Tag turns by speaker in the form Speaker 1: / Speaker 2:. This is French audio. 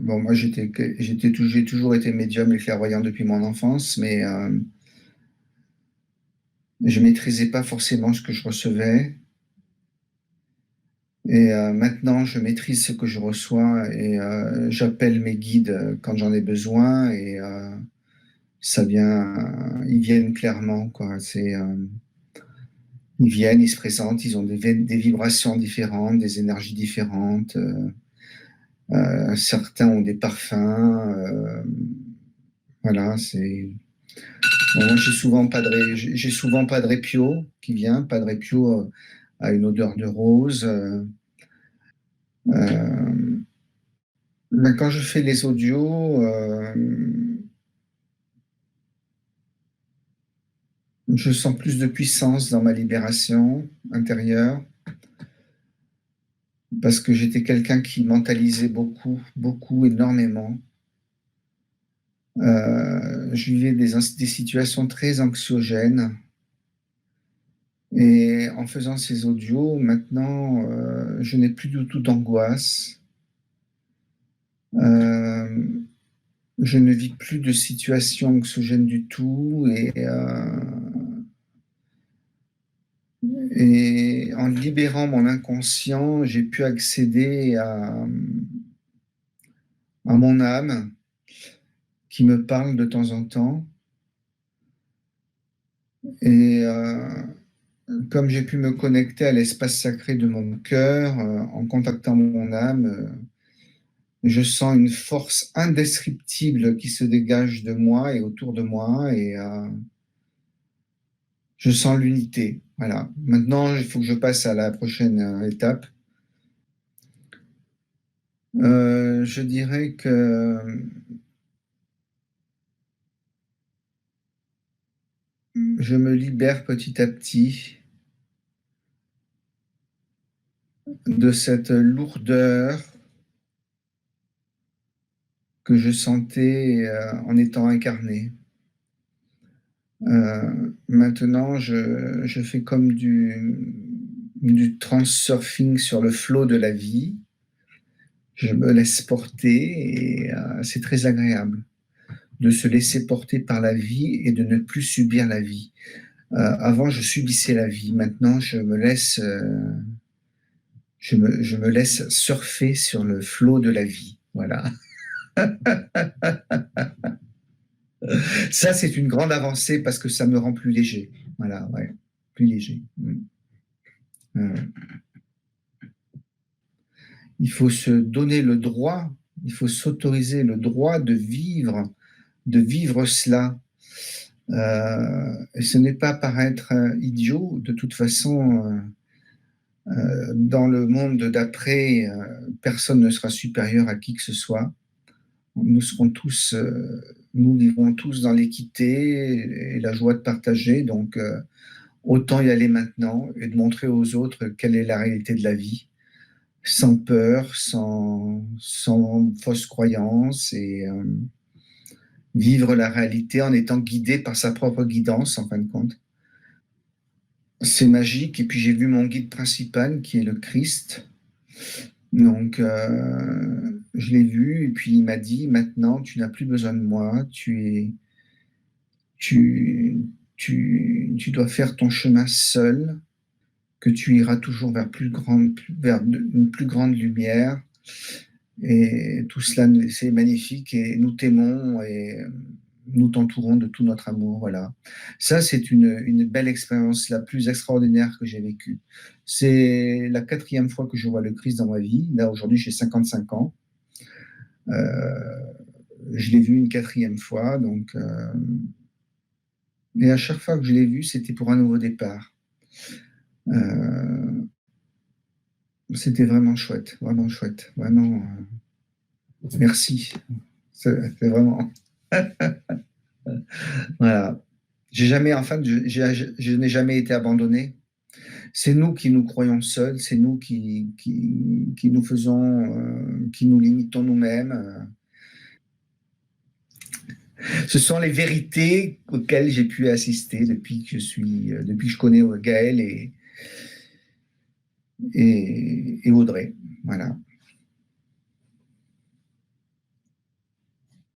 Speaker 1: bon, moi, j'ai toujours été médium et clairvoyant depuis mon enfance, mais je maîtrisais pas forcément ce que je recevais. Et maintenant, je maîtrise ce que je reçois et j'appelle mes guides quand j'en ai besoin et ils viennent clairement, quoi. Ils viennent, ils se présentent, ils ont des vibrations différentes, des énergies différentes. Certains ont des parfums. Voilà, c'est. Bon, moi, j'ai souvent Padre Pio qui vient. Padre Pio a une odeur de rose. Euh, mais quand je fais les audios, je sens plus de puissance dans ma libération intérieure parce que j'étais quelqu'un qui mentalisait beaucoup, beaucoup, énormément. Je vivais des situations très anxiogènes. Et en faisant ces audios, maintenant, je n'ai plus du tout d'angoisse. Euh, je ne vis plus de situations anxiogènes du tout. Et en libérant mon inconscient, j'ai pu accéder à mon âme qui me parle de temps en temps. Et comme j'ai pu me connecter à l'espace sacré de mon cœur, en contactant mon âme, je sens une force indescriptible qui se dégage de moi et autour de moi et je sens l'unité. Voilà. Maintenant, il faut que je passe à la prochaine étape. Je dirais que je me libère petit à petit de cette lourdeur que je sentais en étant incarné. Maintenant, je fais comme du transurfing sur le flot de la vie. Je me laisse porter et c'est très agréable de se laisser porter par la vie et de ne plus subir la vie. Avant, je subissais la vie. Maintenant, je me laisse surfer sur le flot de la vie. Voilà. Ça, c'est une grande avancée parce que ça me rend plus léger. Voilà, ouais, plus léger. Il faut se donner le droit, il faut s'autoriser le droit de vivre cela. Et ce n'est pas paraître idiot. De toute façon, dans le monde d'après, personne ne sera supérieur à qui que ce soit. Nous serons tous, nous vivrons tous dans l'équité et la joie de partager. Donc, autant y aller maintenant et de montrer aux autres quelle est la réalité de la vie, sans peur, sans fausse croyance et vivre la réalité en étant guidé par sa propre guidance, en fin de compte. C'est magique. Et puis j'ai vu mon guide principal qui est le Christ. Donc je l'ai vu et puis il m'a dit maintenant tu n'as plus besoin de moi, tu, tu dois faire ton chemin seul, que tu iras toujours vers une plus grande lumière. Et tout cela, c'est magnifique et nous t'aimons et nous t'entourons de tout notre amour. Voilà. Ça, c'est une belle expérience, la plus extraordinaire que j'ai vécue. C'est la quatrième fois que je vois le Christ dans ma vie. Là, aujourd'hui, j'ai 55 ans. Euh, je l'ai vu une quatrième fois. Et à chaque fois que je l'ai vu, c'était pour un nouveau départ. Euh, C'était vraiment chouette, vraiment chouette. Vraiment, merci. C'est vraiment. Voilà. J'ai jamais, en fait, je n'ai jamais été abandonné. C'est nous qui nous croyons seuls, c'est nous qui nous faisons, qui nous limitons nous-mêmes. Ce sont les vérités auxquelles j'ai pu assister depuis que je connais Gaël et Audrey. Voilà.